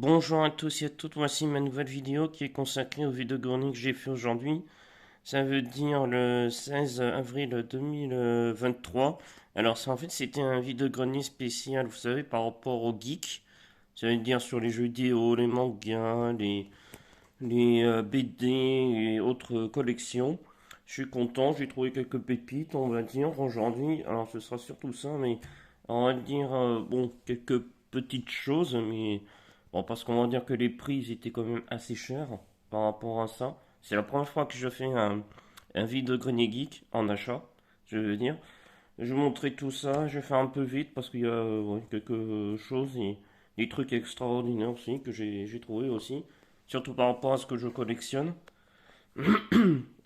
Bonjour à tous et à toutes, voici ma nouvelle vidéo qui est consacrée aux vidéos que j'ai fait aujourd'hui. Ça veut dire le 16 avril 2023. Alors ça en fait c'était un vidéo-grenier spécial, vous savez, par rapport aux geeks. Ça veut dire sur les jeux vidéo, les mangas, les BD et autres collections. Je suis content, j'ai trouvé quelques pépites, on va dire, aujourd'hui. Alors ce sera surtout ça, mais on va dire, bon, quelques petites choses, mais bon, parce qu'on va dire que les prix ils étaient quand même assez chers par rapport à ça. C'est la première fois que je fais un vide grenier geek en achat, je veux dire. Je vais montrer tout ça, je vais faire un peu vite parce qu'il y a ouais, quelque chose et des trucs extraordinaires aussi que j'ai trouvé aussi. Surtout par rapport à ce que je collectionne.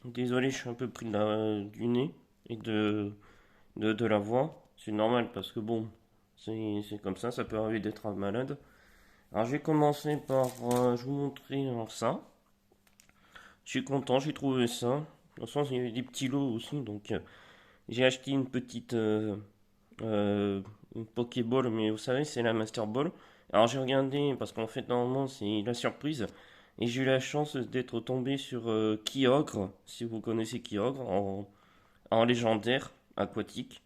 Désolé, je suis un peu pris du nez et de la voix. C'est normal parce que bon, c'est comme ça peut arriver d'être malade. Alors j'ai commencé par je vous montrer alors ça. Je suis content, j'ai trouvé ça. Dans le sens, il y avait des petits lots aussi, donc j'ai acheté une petite une Pokéball, mais vous savez, c'est la Master Ball. Alors j'ai regardé, parce qu'en fait, normalement, c'est la surprise. Et j'ai eu la chance d'être tombé sur Kyogre, si vous connaissez Kyogre, en légendaire aquatique.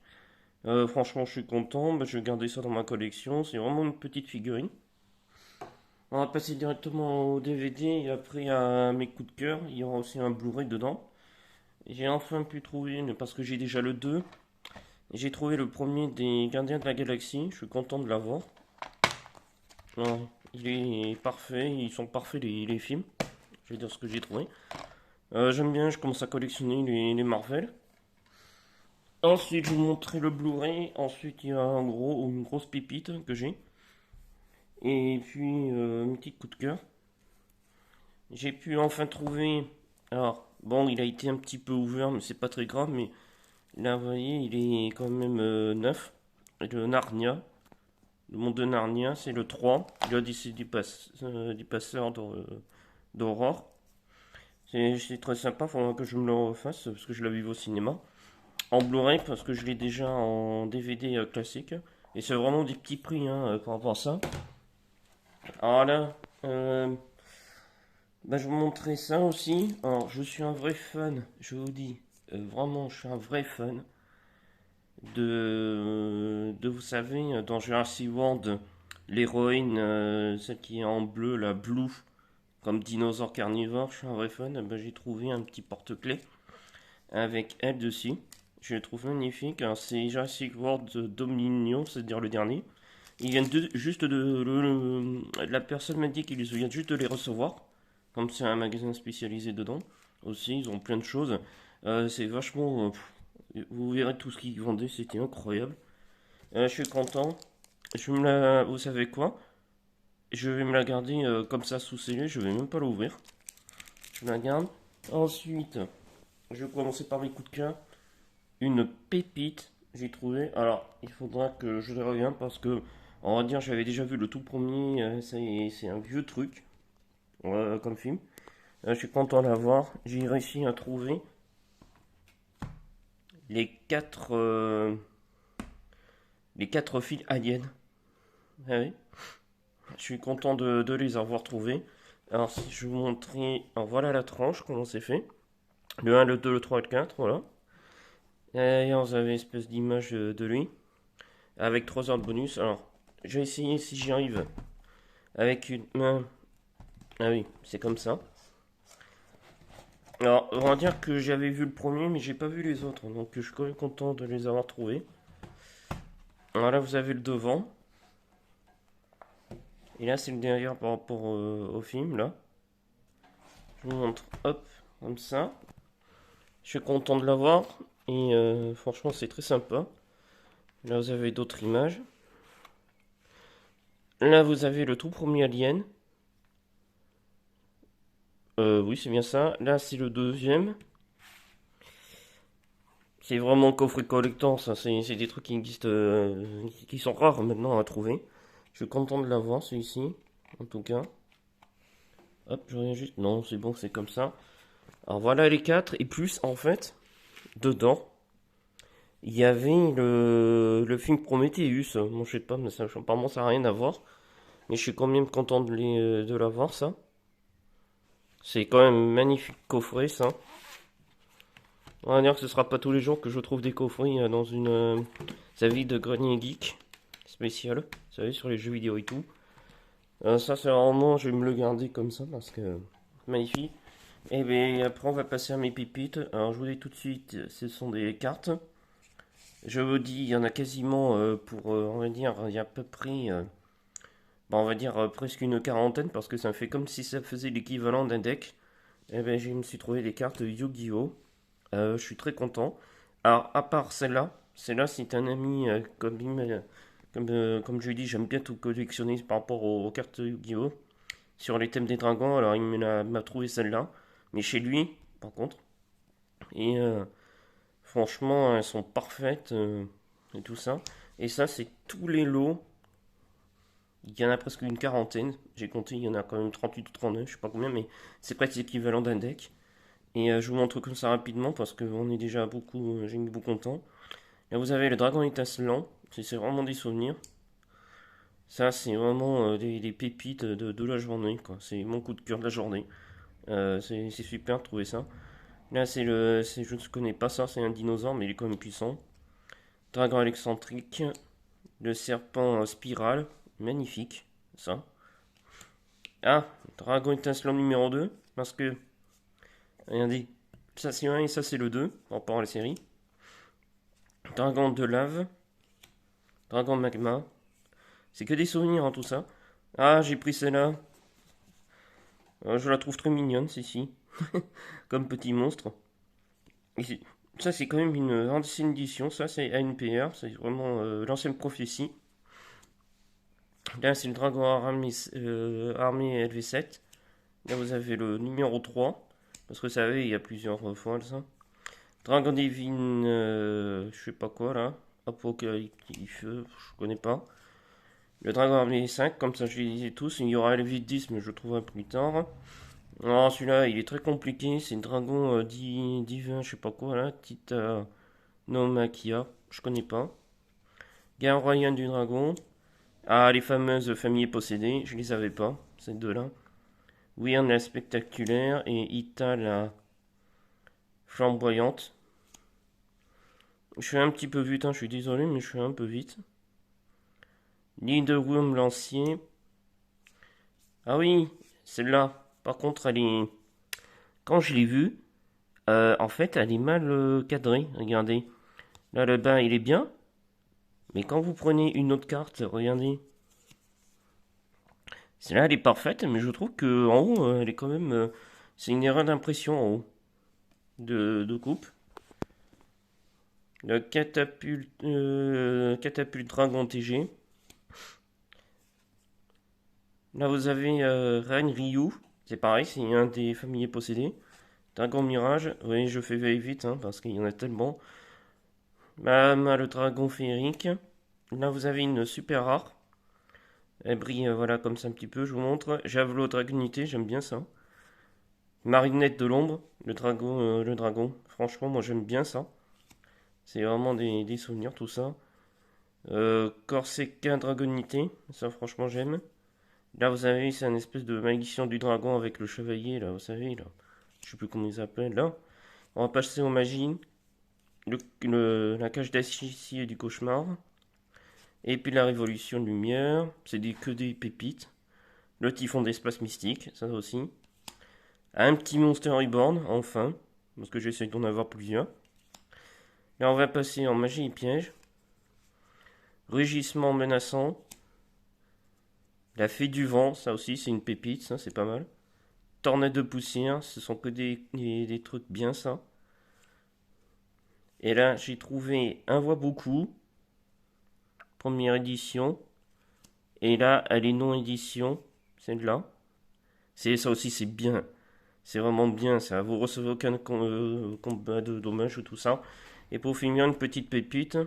Franchement, je suis content, bah, je vais garder ça dans ma collection. C'est vraiment une petite figurine. On va passer directement au DVD et après à mes coups de cœur. Il y aura aussi un Blu-ray dedans. J'ai enfin pu trouver, parce que j'ai déjà le 2, j'ai trouvé le premier des Gardiens de la Galaxie. Je suis content de l'avoir. Ouais, il est parfait, ils sont parfaits les films. Je vais dire ce que j'ai trouvé. J'aime bien, je commence à collectionner les Marvel. Ensuite, je vais vous montrer le Blu-ray. Ensuite, il y a une grosse pépite que j'ai. Et puis, une petite coup de cœur. J'ai pu enfin trouver. Alors, bon, il a été un petit peu ouvert, mais c'est pas très grave. Mais là, vous voyez, il est quand même neuf. Le Narnia. Le monde de Narnia, c'est le 3. L'Odyssée du passeur d'Aurore. C'est très sympa, faudra que je me le refasse parce que je l'avais vu au cinéma. En Blu-ray parce que je l'ai déjà en DVD classique. Et c'est vraiment des petits prix hein, par rapport à ça. Alors là, bah, je vais vous montrer ça aussi. Alors je suis un vrai fan, je vous dis, vraiment je suis un vrai fan vous savez, dans Jurassic World, l'héroïne, celle qui est en bleu, la Blue, comme dinosaure carnivore, je suis un vrai fan. Bah, j'ai trouvé un petit porte-clés avec elle dessus. Je le trouve magnifique. Alors, c'est Jurassic World Dominion, c'est-à-dire le dernier. Ils viennent juste la personne m'a dit qu'ils viennent juste de les recevoir. Comme c'est un magasin spécialisé dedans. Aussi, ils ont plein de choses. C'est vachement. Vous verrez tout ce qu'ils vendaient, c'était incroyable. Je suis content. Vous savez quoi? Je vais me la garder comme ça sous scellé. Je vais même pas l'ouvrir. Je la garde. Ensuite, je vais commencer par mes coups de cœur. Une pépite, j'ai trouvé. Alors, il faudra que je le regarde parce que, on va dire, j'avais déjà vu le tout premier. C'est un vieux truc comme film. Je suis content de l'avoir. J'ai réussi à trouver les quatre, euh, les quatre fils aliens. Ah oui. Je suis content de les avoir trouvés. Alors, si je vous montrer, alors, voilà la tranche, comment c'est fait. Le un, le 2, le 3 et le 4, voilà. Et vous avez une espèce d'image de lui, avec 3 heures de bonus. Alors, je vais essayer si j'y arrive. Avec une main. Ah oui, c'est comme ça. Alors, on va dire que j'avais vu le premier, mais j'ai pas vu les autres. Donc, je suis quand même content de les avoir trouvés. Alors là, vous avez le devant. Et là, c'est le derrière par rapport au film, là. Je vous montre, hop, comme ça. Je suis content de l'avoir. Et franchement, c'est très sympa. Là, vous avez d'autres images. Là, vous avez le tout premier Alien. Oui, c'est bien ça. Là, c'est le deuxième. C'est vraiment coffret collector, ça. C'est des trucs qui existent, qui sont rares maintenant à trouver. Je suis content de l'avoir, celui-ci. En tout cas. Hop, je reviens juste. Non, c'est bon, c'est comme ça. Alors voilà les quatre. Et plus, en fait, dedans, il y avait le film Prometheus. Bon, je sais pas, mais ça, apparemment, ça n'a rien à voir. Mais je suis quand même content de l'avoir, ça. C'est quand même magnifique coffret, ça. On va dire que ce sera pas tous les jours que je trouve des coffrets dans une avis de grenier geek spécial. Vous savez, sur les jeux vidéo et tout. Ça, c'est vraiment, je vais me le garder comme ça parce que magnifique. Et bien après, on va passer à mes pépites. Alors, je vous dis tout de suite, ce sont des cartes. Je vous dis, il y en a quasiment pour, on va dire, il y a à peu près, on va dire presque une quarantaine parce que ça me fait comme si ça faisait l'équivalent d'un deck. Et bien, je me suis trouvé des cartes Yu-Gi-Oh! Je suis très content. Alors, à part celle-là, c'est un ami, comme je lui dis, j'aime bien tout collectionner par rapport aux cartes Yu-Gi-Oh! Sur les thèmes des dragons, alors il m'a trouvé celle-là. Mais chez lui, par contre. Et franchement, elles sont parfaites et tout ça. Et ça, c'est tous les lots. Il y en a presque une quarantaine. J'ai compté, il y en a quand même 38 ou 39, je sais pas combien, mais c'est presque l'équivalent d'un deck. Et je vous montre comme ça rapidement parce qu'on est déjà beaucoup, j'ai mis beaucoup de temps. Là, vous avez le dragon étincelant. C'est vraiment des souvenirs. Ça, c'est vraiment des pépites de la journée, quoi. C'est mon coup de cœur de la journée. C'est super de trouver ça. Là, je ne connais pas ça, c'est un dinosaure, mais il est quand même puissant. Dragon excentrique. Le serpent spirale. Magnifique, ça. Ah, dragon étincelant numéro 2. Parce que, regardez, ça c'est un et ça c'est le 2, par rapport à la série. Dragon de lave. Dragon magma. C'est que des souvenirs, hein, tout ça. Ah, j'ai pris celle-là. Je la trouve très mignonne, celle-ci. Comme petit monstre. Et ça, c'est quand même une ancienne édition. Ça, c'est ANPR. C'est vraiment l'ancienne prophétie. Là, c'est le dragon armée LV7. Là, vous avez le numéro 3. Parce que vous savez, il y a plusieurs fois ça. Dragon Divine, je sais pas quoi là. Apocalyptique, je connais pas. Le Dragon Armée 5, comme ça je les disais tous. Il y aura le 10, mais je le trouverai plus tard. Alors celui-là, il est très compliqué. C'est le Dragon Divin, je sais pas quoi là. Titanomaquia, je connais pas. Guerre royale du dragon. Ah, les fameuses familles possédées, je les avais pas, ces deux-là. Wyrn la spectaculaire et Ita la flamboyante. Je suis un petit peu vite, hein, je suis désolé, mais je suis un peu vite. Leaderworm lancier. Ah oui, celle-là. Par contre, elle est. Quand je l'ai vue, en fait, elle est mal cadrée. Regardez. Là, le bas, il est bien. Mais quand vous prenez une autre carte, regardez. Celle-là, elle est parfaite, mais je trouve que en haut, elle est quand même. C'est une erreur d'impression en haut de coupe. Le catapulte dragon TG. Là, vous avez Reine Ryu. C'est pareil, c'est un des familiers possédés. Dragon Mirage. Oui, je fais veille vite, hein, parce qu'il y en a tellement. Mahama, le dragon féerique. Là, vous avez une super rare. Elle brille, voilà, comme ça un petit peu, je vous montre. Javelot Dragonité, j'aime bien ça. Marinette de l'ombre, le dragon. Franchement, moi j'aime bien ça. C'est vraiment des souvenirs, tout ça. Corsica Dragonité, ça franchement j'aime. Là, vous avez, c'est une espèce de malédiction du dragon avec le chevalier, là, vous savez, là. Je sais plus comment ils s'appellent, là. On va passer aux magies. La cage d'acier du cauchemar. Et puis la révolution de lumière. C'est que des pépites. Le typhon d'espace mystique, ça aussi. Un petit Monster Reborn, enfin. Parce que j'essaie d'en avoir plusieurs. Là, on va passer en magie et piège. Rugissement menaçant. La fée du vent, ça aussi, c'est une pépite, ça, c'est pas mal. Tornade de poussière, ce sont que des trucs bien, ça. Et là, j'ai trouvé Un voit beaucoup. Première édition. Et là, elle est non édition. Celle-là. Ça aussi, c'est bien. C'est vraiment bien, ça. Vous recevez aucun combat de dommages ou tout ça. Et pour finir, une petite pépite.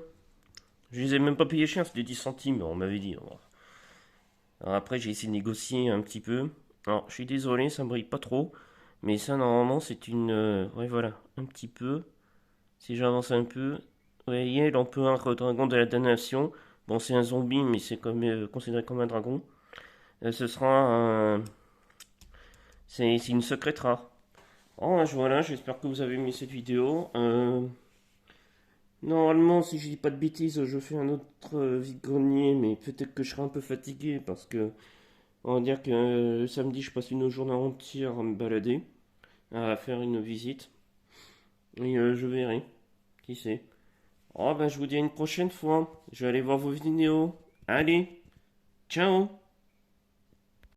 Je les ai même pas payés cher, c'était 10 centimes, on m'avait dit. Alors après, j'ai essayé de négocier un petit peu. Alors, je suis désolé, ça me brille pas trop. Mais ça, normalement, c'est une. Ouais, voilà, un petit peu. Si j'avance un peu. Vous voyez, l'empereur dragon de la damnation. Bon, c'est un zombie, mais c'est comme, considéré comme un dragon. Ce sera un... C'est une secrète rare. Oh, voilà, j'espère que vous avez aimé cette vidéo. Normalement, si je dis pas de bêtises, je fais un autre vide-grenier, mais peut-être que je serai un peu fatigué parce que on va dire que samedi, je passe une journée entière à me balader, à faire une visite. Et je verrai, qui sait. Oh, ben, je vous dis à une prochaine fois. Je vais aller voir vos vidéos. Allez, ciao!